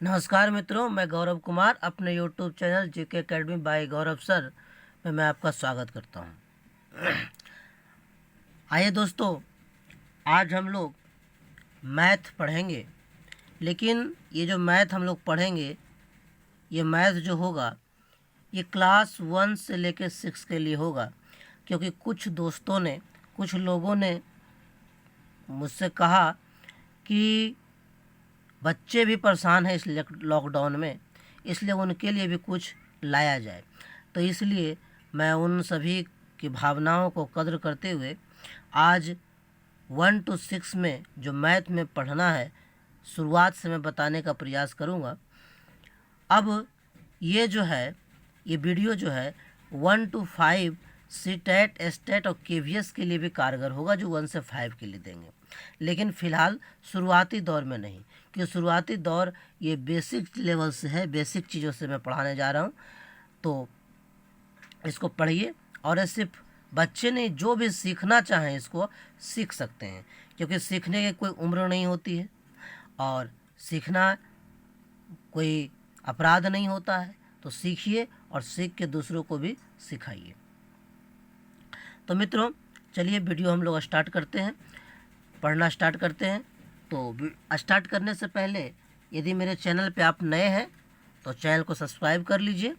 नमस्कार मित्रों, मैं गौरव कुमार अपने YouTube channel GK academy by Gaurav sir में मैं आपका स्वागत करता हूं। आइए दोस्तों, आज हम लोग मैथ पढ़ेंगे। लेकिन ये जो मैथ हम लोग पढ़ेंगे, ये मैथ जो होगा ये क्लास 1 से लेकर 6 के लिए होगा, क्योंकि कुछ लोगों ने मुझसे कहा कि बच्चे भी परेशान हैं इस लॉकडाउन में, इसलिए उनके लिए भी कुछ लाया जाए। तो इसलिए मैं उन सभी की भावनाओं को कद्र करते हुए आज 1 to 6 में जो मैथ में पढ़ना है, शुरुआत से मैं बताने का प्रयास करूंगा। अब ये वीडियो जो है 1 to 5 सीटेट, एस्टेट और केवीएस के लिए भी कारगर होगा, जो 1 से 5 के लिए देंगे। लेकिन फ़िलहाल शुरुआती दौर में नहीं, क्योंकि शुरुआती दौर ये बेसिक लेवल से है, बेसिक चीज़ों से मैं पढ़ाने जा रहा हूँ। तो इसको पढ़िए, और ये सिर्फ बच्चे नहीं, जो भी सीखना चाहें इसको सीख सकते हैं, क्योंकि सीखने की कोई उम्र नहीं होती है और सीखना कोई अपराध नहीं होता है। तो सीखिए और सीख के दूसरों को भी सिखाइए। तो मित्रों, चलिए वीडियो हम लोग स्टार्ट करते हैं, पढ़ना स्टार्ट करते हैं। तो स्टार्ट करने से पहले यदि मेरे चैनल पे आप नए हैं तो चैनल को सब्सक्राइब कर लीजिए,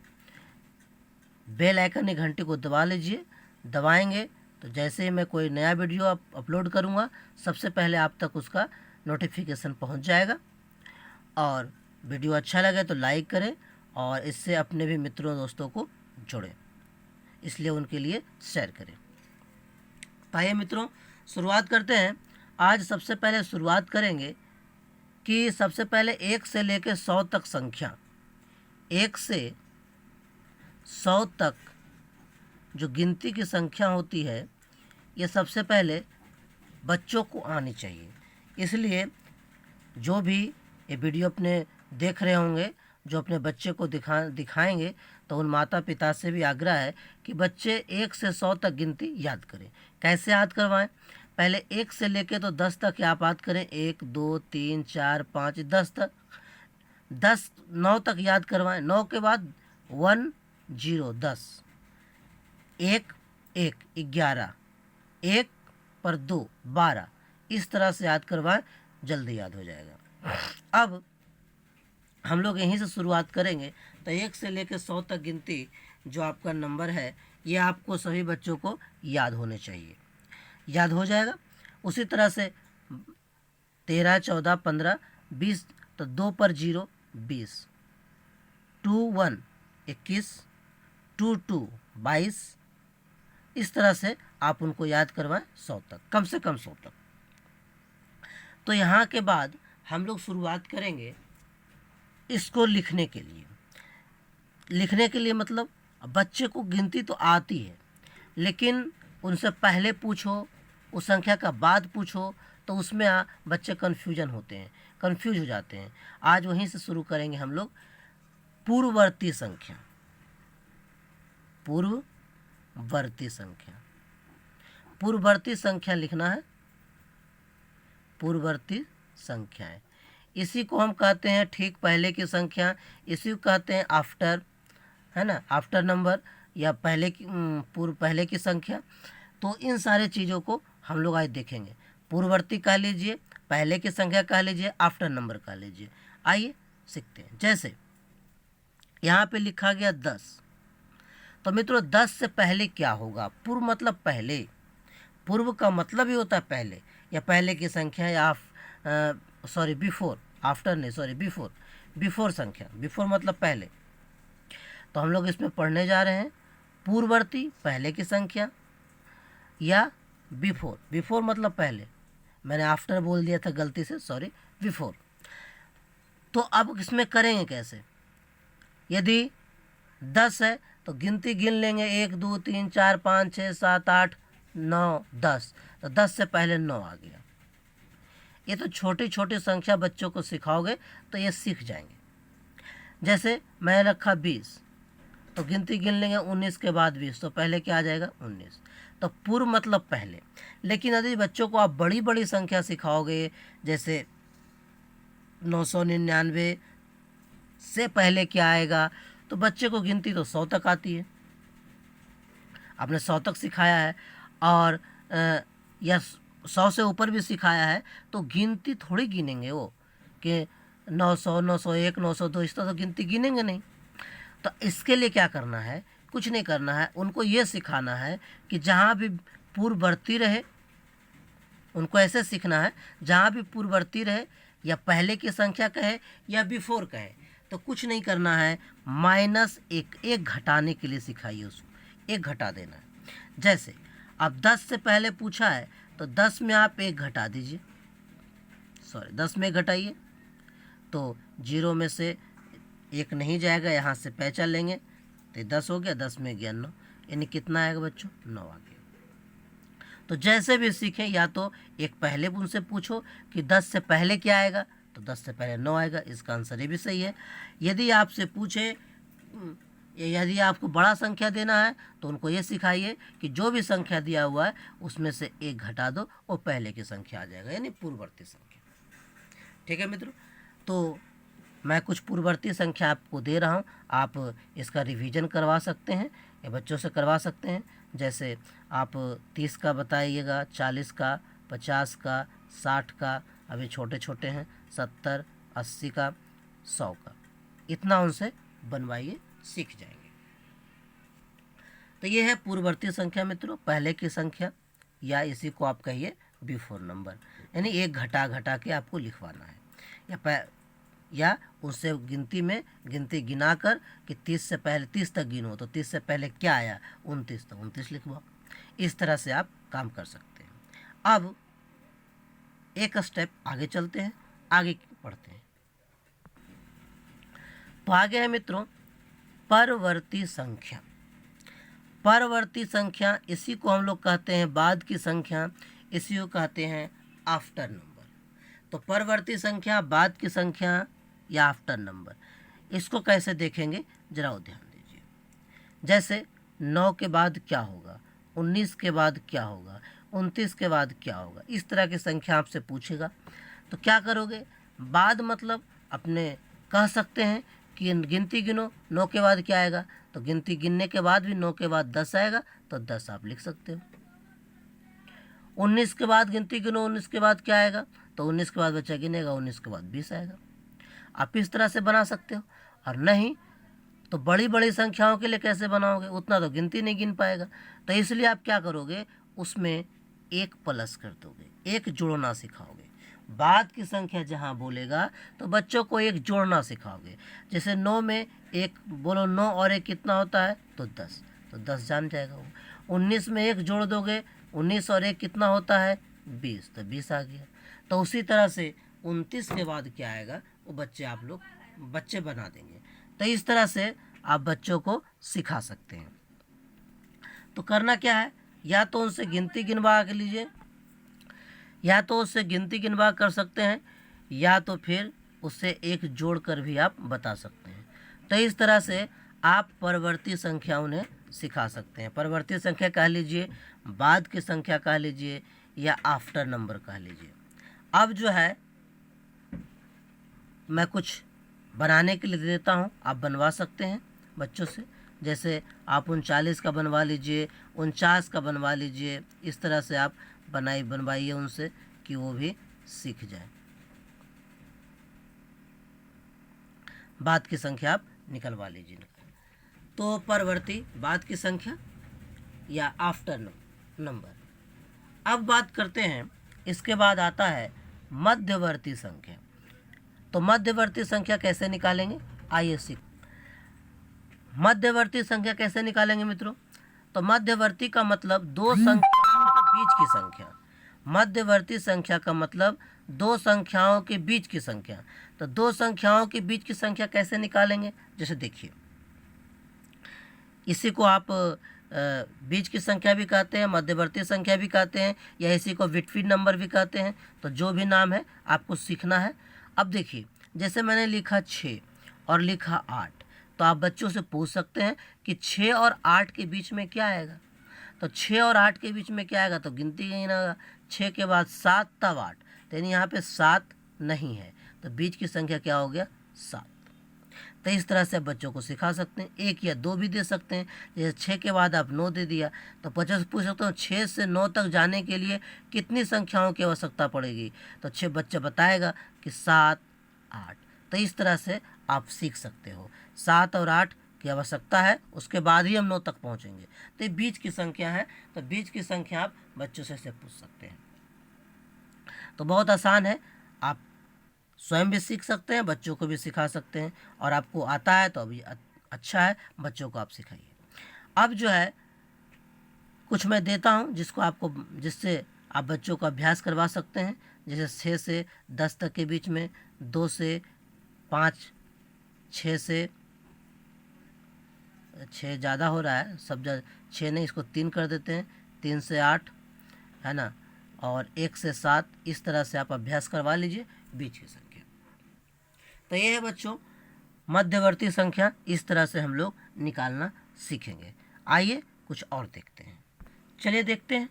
बेल आइकन की घंटी को दबा लीजिए। दबाएंगे तो जैसे ही मैं कोई नया वीडियो अपलोड करूँगा, सबसे पहले आप तक उसका नोटिफिकेशन पहुँच जाएगा। और वीडियो अच्छा लगे तो लाइक करें और इससे अपने भी मित्रों दोस्तों को जोड़ें, इसलिए उनके लिए शेयर करें। आइए मित्रों, शुरुआत करते हैं। आज सबसे पहले शुरुआत करेंगे कि सबसे पहले 1 से लेकर 100 तक संख्या, 1 से 100 तक जो गिनती की संख्या होती है, ये सबसे पहले बच्चों को आनी चाहिए। इसलिए जो भी ये वीडियो अपने देख रहे होंगे, जो अपने बच्चे को दिखाएंगे, तो उन माता पिता से भी आग्रह है कि बच्चे 1 से 100 तक गिनती याद करें। कैसे याद करवाएं? पहले 1 से लेके तो 10 तक आप याद करें। 1 2 3 4 5 10 तक, 9 तक याद करवाएं। 9 के बाद 1 0 10, 1 1 11, 1 पर 2 12, इस तरह से याद करवाएं, जल्दी याद हो जाएगा। अब हम लोग यहीं से शुरुआत करेंगे। तो 1 से लेकर 100 तक गिनती जो आपका नंबर है, ये आपको सभी बच्चों को याद होने चाहिए। याद हो जाएगा। उसी तरह से 13 14 15 20, तो 2 पर 0 20, 2 1 21, 2 2 22, इस तरह से आप उनको याद करवाएं 100 तक, कम से कम 100 तक। तो यहाँ के बाद हम लोग शुरुआत करेंगे इसको लिखने के लिए। लिखने के लिए मतलब बच्चे को गिनती तो आती है, लेकिन उनसे पहले पूछो, उस संख्या का बाद पूछो, तो उसमें बच्चे कंफ्यूज हो जाते हैं। आज वहीं से शुरू करेंगे हम लोग। पूर्ववर्ती संख्या, पूर्ववर्ती संख्या, पूर्ववर्ती संख्या लिखना है। पूर्ववर्ती संख्याएं, इसी को हम कहते हैं ठीक पहले की संख्या, इसी को कहते हैं आफ्टर, है ना, आफ्टर नंबर, या पहले की संख्या। तो इन सारे चीज़ों को हम लोग आज देखेंगे। पूर्ववर्ती कह लीजिए, पहले की संख्या कह लीजिए, आफ्टर नंबर कह लीजिए। आइए सीखते हैं। जैसे यहाँ पे लिखा गया 10, तो मित्रों 10 से पहले क्या होगा? पूर्व मतलब पहले। पूर्व का मतलब ही होता है पहले, या पहले की संख्या, या बिफोर, आफ्टर नहीं, बिफोर संख्या। बिफोर मतलब पहले। तो हम लोग इसमें पढ़ने जा रहे हैं पूर्ववर्ती, पहले की संख्या, या बिफोर। बिफोर मतलब पहले, मैंने आफ्टर बोल दिया था गलती से, बिफोर। तो अब इसमें करेंगे कैसे? यदि 10 है तो गिनती गिन लेंगे, 1 2 3 4 5 6 7 8 9 10, तो 10 से पहले 9 आ गया। ये तो छोटी छोटी संख्या बच्चों को सिखाओगे तो ये सीख जाएंगे। जैसे मैं रखा 20, तो गिनती गिन लेंगे 19 के बाद 20, तो पहले क्या आ जाएगा? 19। तो पूर्व मतलब पहले। लेकिन यदि बच्चों को आप बड़ी बड़ी संख्या सिखाओगे, जैसे 999, से पहले क्या आएगा, तो बच्चे को गिनती तो 100 तक आती है, आपने 100 तक सिखाया है और या 100 से ऊपर भी सिखाया है, तो गिनती थोड़ी गिनेंगे वो कि 900, 901, 902, इस तरह तो गिनती गिनेंगे नहीं। तो इसके लिए क्या करना है, कुछ नहीं करना है, उनको ये सिखाना है कि जहाँ भी पूर्ववर्ती रहे, उनको ऐसे सीखना है जहाँ भी पूर्ववर्ती रहे या पहले की संख्या कहे या बिफोर कहे, तो कुछ नहीं करना है, -1 एक घटाने के लिए सिखाइए उसको, एक घटा देना है। जैसे अब 10 से पहले पूछा है तो 10 में आप 1 घटा दीजिए, 10 में घटाइए, तो 0 में से 1 नहीं जाएगा, यहाँ से पहचान लेंगे तो 10 हो गया, 10 में गया 9, यानी कितना आएगा बच्चों, 9 आ गया। तो जैसे भी सीखें, या तो एक पहले उनसे पूछो कि 10 से पहले क्या आएगा, तो 10 से पहले 9 आएगा, इसका आंसर ये भी सही है। यदि आपसे पूछे, यदि आपको बड़ा संख्या देना है तो उनको ये सिखाइए कि जो भी संख्या दिया हुआ है उसमें से 1 घटा दो, वो पहले की संख्या आ जाएगा, यानी पूर्ववर्ती संख्या। ठीक है मित्रों, तो मैं कुछ पूर्ववर्ती संख्या आपको दे रहा हूँ, आप इसका रिवीजन करवा सकते हैं या बच्चों से करवा सकते हैं। जैसे आप 30 का बताइएगा, 40 का, 50 का, 60 का, अभी छोटे छोटे हैं 70, 80 का, 100 का, इतना उनसे बनवाइए, सीख जाएंगे। तो ये है पूर्ववर्ती संख्या मित्रों, पहले की संख्या, या इसी को आप कहिए बिफोर नंबर, यानी एक घटा घटा के आपको लिखवाना है, या उससे गिनती में गिनती गिना कर कि 30 से पहले 30 तक गिनो, तो 30 से पहले क्या आया, 29, तो 29 लिखवाओ। इस तरह से आप काम कर सकते हैं। अब एक स्टेप आगे चलते हैं, आगे पढ़ते हैं। तो आगे है मित्रों परवर्ती संख्या। परवर्ती संख्या, इसी को हम लोग कहते हैं बाद की संख्या, इसी को कहते हैं आफ्टर नंबर। तो परवर्ती संख्या, बाद की संख्या या आफ्टर नंबर, इसको कैसे देखेंगे जरा ध्यान दीजिए। जैसे 9 के बाद क्या होगा, 19 के बाद क्या होगा, 29 के बाद क्या होगा, इस तरह की संख्या आपसे पूछेगा तो क्या करोगे, बाद मतलब अपने कह सकते हैं कि गिनती गिनो, 9 के बाद क्या आएगा, तो गिनती गिनने के बाद भी 9 के बाद 10 आएगा, तो 10 आप लिख सकते हो। 19 के बाद गिनती गिनो, 19 के बाद क्या आएगा, तो 19 के बाद बच्चा गिनेगा, 19 के बाद 20 आएगा। आप इस तरह से बना सकते हो। और नहीं तो बड़ी बड़ी संख्याओं के लिए कैसे बनाओगे, उतना तो गिनती नहीं गिन पाएगा, तो इसलिए आप क्या करोगे, उसमें 1 प्लस कर दोगे, 1 जोड़ना सिखाओगे। बाद की संख्या जहाँ बोलेगा तो बच्चों को 1 जोड़ना सिखाओगे। जैसे 9 में 1 बोलो, 9 और 1 कितना होता है, तो 10, तो 10 जान जाएगा वो। 19 में 1 जोड़ दोगे, 19 और 1 कितना होता है, 20, तो 20 आ गया। तो उसी तरह से 29 के बाद क्या आएगा, वो बच्चे आप लोग बच्चे बना देंगे। तो इस तरह से आप बच्चों को सिखा सकते हैं। तो करना क्या है, या तो उनसे गिनती गिनवा के लीजिए, या तो उससे गिनती गिनवा कर सकते हैं, या तो फिर उससे 1 जोड़ कर भी आप बता सकते हैं। तो इस तरह से आप परवर्ती संख्या उन्हें सिखा सकते हैं। परवर्ती संख्या कह लीजिए, बाद की संख्या कह लीजिए, या आफ्टर नंबर कह लीजिए। अब जो है मैं कुछ बनाने के लिए दे देता हूँ, आप बनवा सकते हैं बच्चों से। जैसे आप 39 का बनवा लीजिए, 49 का बनवा लीजिए, इस तरह से आप बनवाइए उनसे कि वो भी सीख जाए। बाद की संख्या आप निकलवा लीजिए। तो परवर्ती, बाद की संख्या या आफ्टर नंबर। अब बात करते हैं, इसके बाद आता है मध्यवर्ती संख्या। तो मध्यवर्ती संख्या कैसे निकालेंगे, आइए सीख। मध्यवर्ती संख्या कैसे निकालेंगे मित्रों, तो मध्यवर्ती का मतलब 2 संख्याओं के बीच की संख्या। मध्यवर्ती संख्या का मतलब 2 संख्याओं के बीच की संख्या। तो 2 संख्याओं के बीच की संख्या कैसे निकालेंगे, जैसे देखिए, इसी को आप बीच की संख्या भी कहते हैं, मध्यवर्ती संख्या भी कहते हैं, या इसी को बिटवीन नंबर भी कहते हैं। तो जो भी नाम है आपको सीखना है। अब देखिए, जैसे मैंने लिखा 6 और लिखा 8, तो आप बच्चों से पूछ सकते हैं कि 6 और 8 के बीच में क्या आएगा। तो 6 और 8 के बीच में क्या आएगा, तो गिनती गिना, 6 के बाद 7 तब 8, तो यानी यहाँ पे 7 नहीं है, तो बीच की संख्या क्या हो गया, 7। तो इस तरह से आप बच्चों को सिखा सकते हैं। 1 या 2 भी दे सकते हैं। जैसे 6 के बाद आप 9 दे दिया तो बच्चों से पूछ सकते हो 6 से 9 तक जाने के लिए कितनी संख्याओं की आवश्यकता पड़ेगी, तो 6 बच्चा बताएगा कि 7 8। तो इस तरह से आप सीख सकते हो। 7 और 8 की आवश्यकता है, उसके बाद ही हम 9 तक पहुंचेंगे। तो ये बीच की संख्या है, तो बीच की संख्या आप बच्चों से पूछ सकते हैं। तो बहुत आसान है, आप स्वयं भी सीख सकते हैं, बच्चों को भी सिखा सकते हैं, और आपको आता है तो अभी अच्छा है, बच्चों को आप सिखाइए। अब जो है कुछ मैं देता हूं जिससे आप बच्चों को अभ्यास करवा सकते हैं। जैसे 6 से 10 तक के बीच में, 2 से 5, 6 से 6 ज़्यादा हो रहा है, 6 नहीं, इसको 3 कर देते हैं, 3 से 8 है ना, और 1 से 7। इस तरह से आप अभ्यास करवा लीजिए बीच की संख्या। तो ये है बच्चों मध्यवर्ती संख्या, इस तरह से हम लोग निकालना सीखेंगे। आइए कुछ और देखते हैं। चलिए देखते हैं।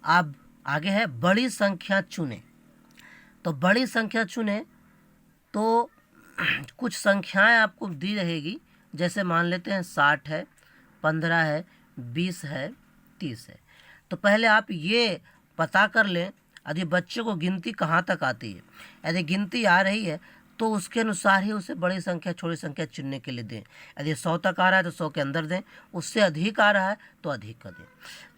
अब आगे है बड़ी संख्या चुने। तो बड़ी संख्या चुने तो कुछ संख्याएं आपको दी रहेगी, जैसे मान लेते हैं 60 है, 15 है, 20 है, 30 है। तो पहले आप ये पता कर लें यदि बच्चे को गिनती कहाँ तक आती है। यदि गिनती आ रही है तो उसके अनुसार ही उसे बड़ी संख्या छोटी संख्या चुनने के लिए दें। यदि 100 तक आ रहा है तो 100 के अंदर दें, उससे अधिक आ रहा है तो अधिक का दें।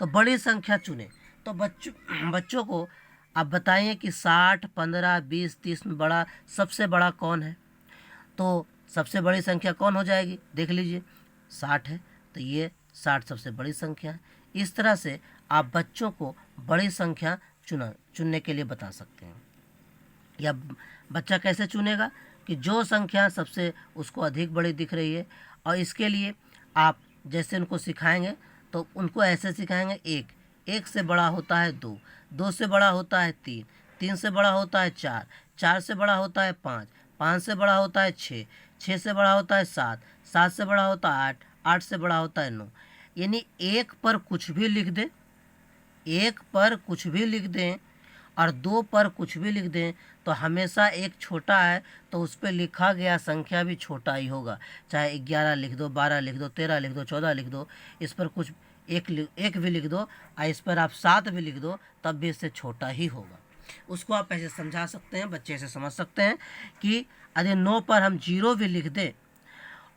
तो बड़ी संख्या चुनें। तो बच्चों को आप बताइए कि 60, 15, 20, 30 में सबसे बड़ा कौन है। तो सबसे बड़ी संख्या कौन हो जाएगी, देख लीजिए, 60 है, तो ये 60 सबसे बड़ी संख्या है। इस तरह से आप बच्चों को बड़ी संख्या चुनने के लिए बता सकते हैं। या बच्चा कैसे चुनेगा कि जो संख्या सबसे उसको अधिक बड़ी दिख रही है, और इसके लिए आप जैसे उनको सिखाएंगे तो उनको ऐसे सिखाएंगे, 1 से बड़ा होता है 2, 2 से बड़ा होता है 3, 3 से बड़ा होता है 4, 4 से बड़ा होता है 5, 5 से बड़ा होता है 6, 6 से बड़ा होता है 7, 7 से बड़ा होता है 8, 8 से बड़ा होता है 9। यानी 1 पर कुछ भी लिख दें, 1 पर कुछ भी लिख दें और 2 पर कुछ भी लिख दें, तो हमेशा 1 छोटा है तो उस पर लिखा गया संख्या भी छोटा ही होगा। चाहे 11 लिख दो, 12 लिख दो, 13 लिख दो, 14 लिख दो, इस पर कुछ एक भी लिख दो और इस पर आप 7 भी लिख दो, तब भी इससे छोटा ही होगा। उसको आप ऐसे समझा सकते हैं, बच्चे ऐसे समझ सकते हैं कि यदि 9 पर हम 0 भी लिख दें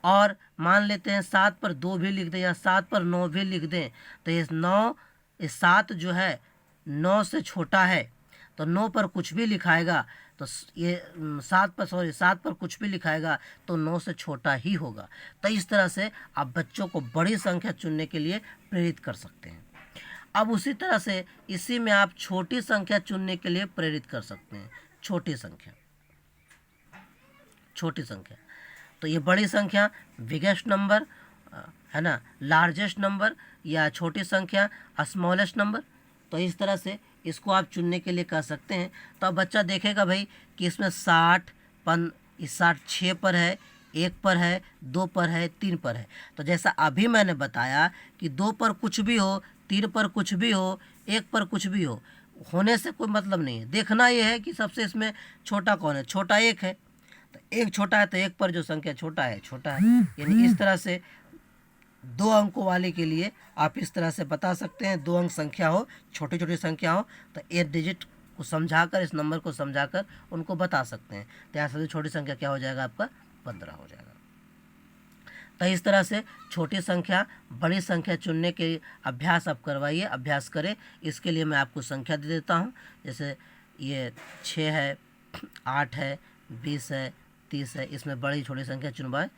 और मान लेते हैं 7 पर 2 भी लिख दें या 7 पर 9 भी लिख दें, तो ये 7 जो है 9 से छोटा है, तो 9 पर कुछ भी लिखाएगा तो ये 7 पर कुछ भी लिखाएगा तो 9 से छोटा ही होगा। तो इस तरह से आप बच्चों को बड़ी संख्या चुनने के लिए प्रेरित कर सकते हैं। अब उसी तरह से इसी में आप छोटी संख्या चुनने के लिए प्रेरित कर सकते हैं। छोटी संख्या तो ये बड़ी संख्या बिगेस्ट नंबर है ना, लार्जेस्ट नंबर, या छोटी संख्या स्मॉलेस्ट नंबर। तो इस तरह से इसको आप चुनने के लिए कर सकते हैं। तो अब बच्चा देखेगा भाई कि इसमें 60 6 पर है, 1 पर है, 2 पर है, 3 पर है। तो जैसा अभी मैंने बताया कि 2 पर कुछ भी हो, 3 पर कुछ भी हो, 1 पर कुछ भी हो, होने से कोई मतलब नहीं है। देखना यह है कि सबसे इसमें छोटा कौन है। छोटा 1 है, तो 1 छोटा है, तो 1 पर जो संख्या छोटा है यानी इस तरह से 2 अंकों वाले के लिए आप इस तरह से बता सकते हैं। 2 अंक संख्या हो, छोटी छोटी संख्या हो, तो 8 डिजिट को समझाकर, इस नंबर को समझाकर उनको बता सकते हैं। तो यहाँ सबसे छोटी संख्या क्या हो जाएगा, आपका 15 हो जाएगा। तो इस तरह से छोटी संख्या बड़ी संख्या चुनने के अभ्यास आप करवाइए, अभ्यास करें। इसके लिए मैं आपको संख्या दे देता हूँ। जैसे ये 6 है, 8 है, 20 है, 30 है। इसमें बड़ी छोटी संख्या चुनवाएं।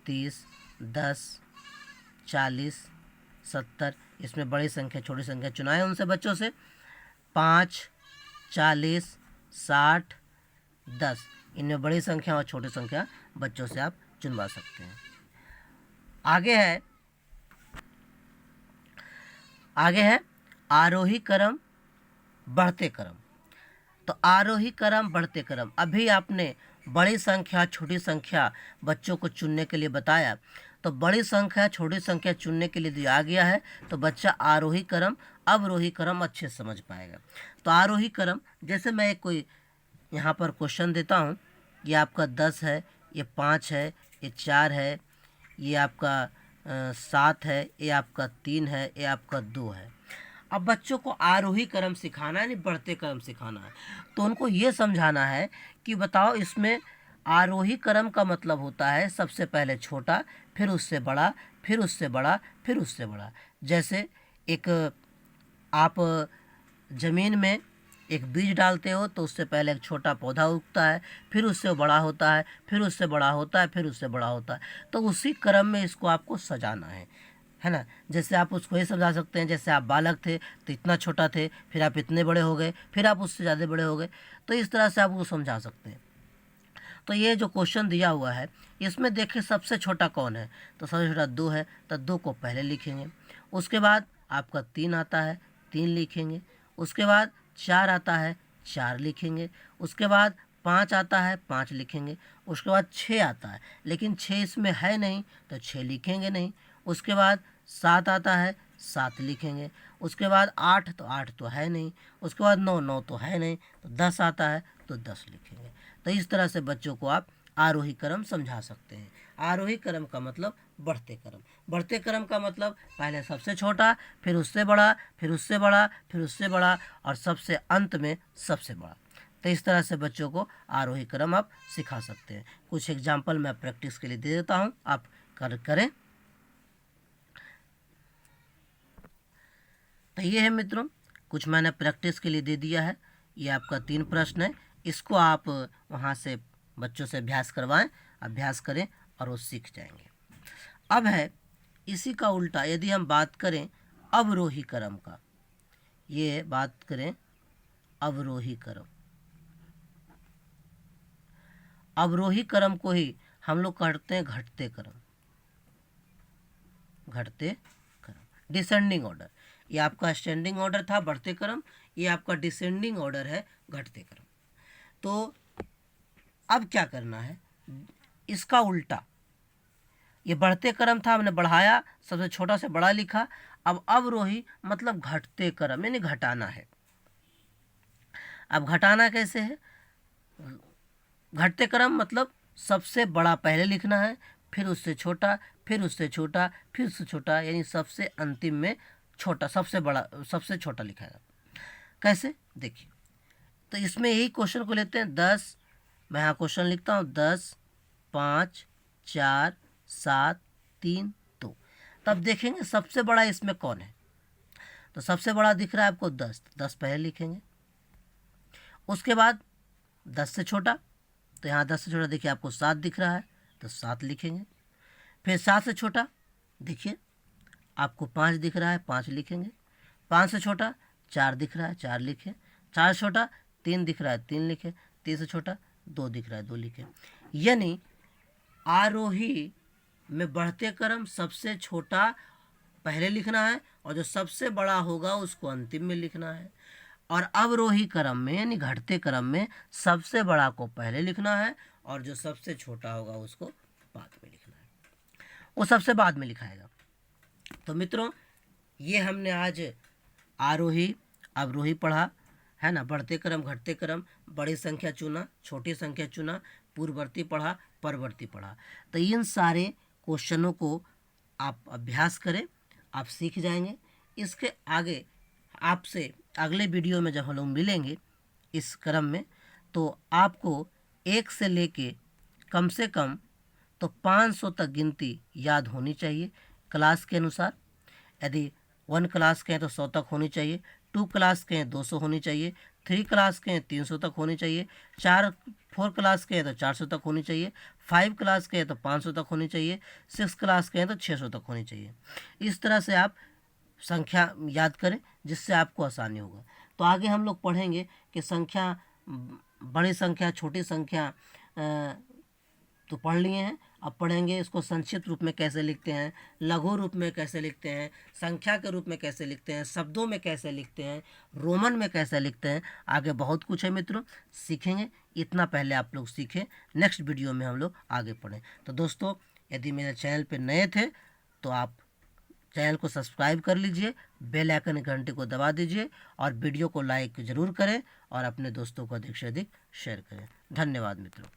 30, 10, 40, 70। इसमें बड़ी संख्या छोटी संख्या चुनाएं उनसे बच्चों से। 5, 40, 60, 10। इनमें बड़ी संख्या और छोटी संख्या बच्चों से आप चुनवा सकते हैं। आगे है आरोही क्रम बढ़ते क्रम। तो आरोही क्रम बढ़ते क्रम, अभी आपने बड़ी संख्या छोटी संख्या बच्चों को चुनने के लिए बताया। तो बड़ी संख्या छोटी संख्या चुनने के लिए दिया गया है, तो बच्चा आरोही क्रम अवरोही क्रम अच्छे से समझ पाएगा। तो आरोही क्रम, जैसे मैं कोई यहाँ पर क्वेश्चन देता हूँ, ये आपका 10 है, ये 5 है, ये 4 है, ये आपका 7 है, ये आपका 3 है, ये आपका 2 है। अब बच्चों को आरोही क्रम सिखाना है, नहीं बढ़ते क्रम सिखाना है। तो उनको ये समझाना है कि बताओ इसमें आरोही क्रम का मतलब होता है सबसे पहले छोटा, फिर उससे बड़ा, फिर उससे बड़ा, फिर उससे बड़ा। जैसे एक आप ज़मीन में एक बीज डालते हो तो उससे पहले एक छोटा पौधा उगता है, फिर उससे बड़ा होता है, फिर उससे बड़ा होता है, फिर उससे बड़ा होता है। तो उसी क्रम में इसको आपको सजाना है ना। जैसे आप उसको ये समझा सकते हैं, जैसे आप बालक थे तो इतना छोटा थे, फिर आप इतने बड़े हो गए, फिर आप उससे ज़्यादा बड़े हो गए। तो इस तरह से आप उसको समझा सकते हैं। तो ये जो क्वेश्चन दिया हुआ है इसमें देखें सबसे छोटा कौन है, तो सबसे छोटा 2 है, तो 2 को पहले लिखेंगे। उसके बाद आपका 3 आता है, 3 लिखेंगे। उसके बाद 4 आता है, 4 लिखेंगे। उसके बाद 5 आता है, 5 लिखेंगे। उसके बाद 6 आता है, लेकिन 6 इसमें है नहीं तो 6 लिखेंगे नहीं। उसके बाद 7 आता है, 7 लिखेंगे। उसके बाद 8 तो 8 तो है नहीं। उसके बाद 9 9 तो है नहीं, तो 10 आता है तो 10 लिखेंगे। तो इस तरह से बच्चों को आप आरोही क्रम समझा सकते हैं। आरोही क्रम का मतलब बढ़ते क्रम। बढ़ते क्रम का मतलब पहले सबसे छोटा, फिर उससे बड़ा, फिर उससे बड़ा, फिर उससे बड़ा, और सबसे अंत में सबसे बड़ा। तो इस तरह से बच्चों को आरोही क्रम आप सिखा सकते हैं। कुछ एग्जाम्पल मैं प्रैक्टिस के लिए दे देता हूँ, आप करें। तो ये है मित्रों, कुछ मैंने प्रैक्टिस के लिए दे दिया है। ये आपका 3 प्रश्न है, इसको आप वहाँ से बच्चों से अभ्यास करवाएं, अभ्यास करें और वो सीख जाएंगे। अब है इसी का उल्टा, यदि हम बात करें अवरोही क्रम का, ये बात करें अवरोही क्रम। अवरोही क्रम को ही हम लोग कहते हैं घटते क्रम। घटते क्रम, डिसेंडिंग ऑर्डर। ये आपका स्टैंडिंग ऑर्डर था बढ़ते क्रम, ये आपका डिसेंडिंग ऑर्डर है घटते क्रम। तो अब क्या करना है, इसका उल्टा। ये बढ़ते क्रम था, हमने बढ़ाया, सबसे छोटा से बड़ा लिखा। अब अवरोही मतलब घटते क्रम, यानी घटाना है। अब घटाना कैसे है, घटते क्रम मतलब सबसे बड़ा पहले लिखना है, फिर उससे छोटा, फिर उससे छोटा, फिर उससे छोटा, यानी सबसे अंतिम में छोटा, सबसे बड़ा सबसे छोटा लिखाएगा। कैसे देखिए, तो इसमें यही क्वेश्चन को लेते हैं 10। मैं यहाँ क्वेश्चन लिखता हूँ 10, 5, 4, 7, 3, 2। तब देखेंगे सबसे बड़ा इसमें कौन है। तो सबसे बड़ा दिख रहा है आपको 10, 10 पहले लिखेंगे। उसके बाद 10 से छोटा, तो यहाँ 10 से छोटा देखिए आपको 7 दिख रहा है, तो 7 लिखेंगे। फिर 7 से छोटा देखिए आपको 5 दिख रहा है, 5 लिखेंगे। 5 से छोटा 4 दिख रहा है, 4 लिखें। 4 से छोटा 3 दिख रहा है, 3 लिखें। 3 से छोटा 2 दिख रहा है, 2 लिखें। यानी आरोही में बढ़ते क्रम सबसे छोटा पहले लिखना है, और जो सबसे बड़ा होगा उसको अंतिम में लिखना है। और अवरोही क्रम में यानी घटते क्रम में सबसे बड़ा को पहले लिखना है, और जो सबसे छोटा होगा उसको बाद में लिखना है, वो सबसे बाद में लिखाएगा। तो मित्रों, ये हमने आज आरोही अवरोही पढ़ा है ना। बढ़ते क्रम, घटते क्रम, बड़ी संख्या चुना, छोटी संख्या चुना, पूर्ववर्ती पढ़ा, परवर्ती पढ़ा। तो इन सारे क्वेश्चनों को आप अभ्यास करें, आप सीख जाएंगे। इसके आगे आपसे अगले वीडियो में जब हम लोग मिलेंगे इस क्रम में, तो आपको 1 से लेके कम से कम तो 500 तक गिनती याद होनी चाहिए क्लास के अनुसार। यदि 1 क्लास के हैं तो 100 तक होनी चाहिए, 2 क्लास के हैं 200 होनी चाहिए, 3 क्लास के हैं 300 तक होनी चाहिए, 4 क्लास के हैं तो 400 तक होनी चाहिए, 5 क्लास के हैं तो 500 तक होनी चाहिए, 6 क्लास के हैं तो 600 तक होनी चाहिए। इस तरह से आप संख्या याद करें, जिससे आपको आसानी होगा। तो आगे हम लोग पढ़ेंगे कि संख्या, बड़ी संख्या, छोटी संख्या तो पढ़ लिए हैं। अब पढ़ेंगे इसको संक्षिप्त रूप में कैसे लिखते हैं, लघु रूप में कैसे लिखते हैं, संख्या के रूप में कैसे लिखते हैं, शब्दों में कैसे लिखते हैं, रोमन में कैसे लिखते हैं। आगे बहुत कुछ है मित्रों, सीखेंगे। इतना पहले आप लोग सीखें, नेक्स्ट वीडियो में हम लोग आगे पढ़ें। तो दोस्तों, यदि मेरे चैनल पर नए थे तो आप चैनल को सब्सक्राइब कर लीजिए, बेल आइकन घंटे को दबा दीजिए, और वीडियो को लाइक ज़रूर करें, और अपने दोस्तों को अधिक से अधिक शेयर करें। धन्यवाद मित्रों।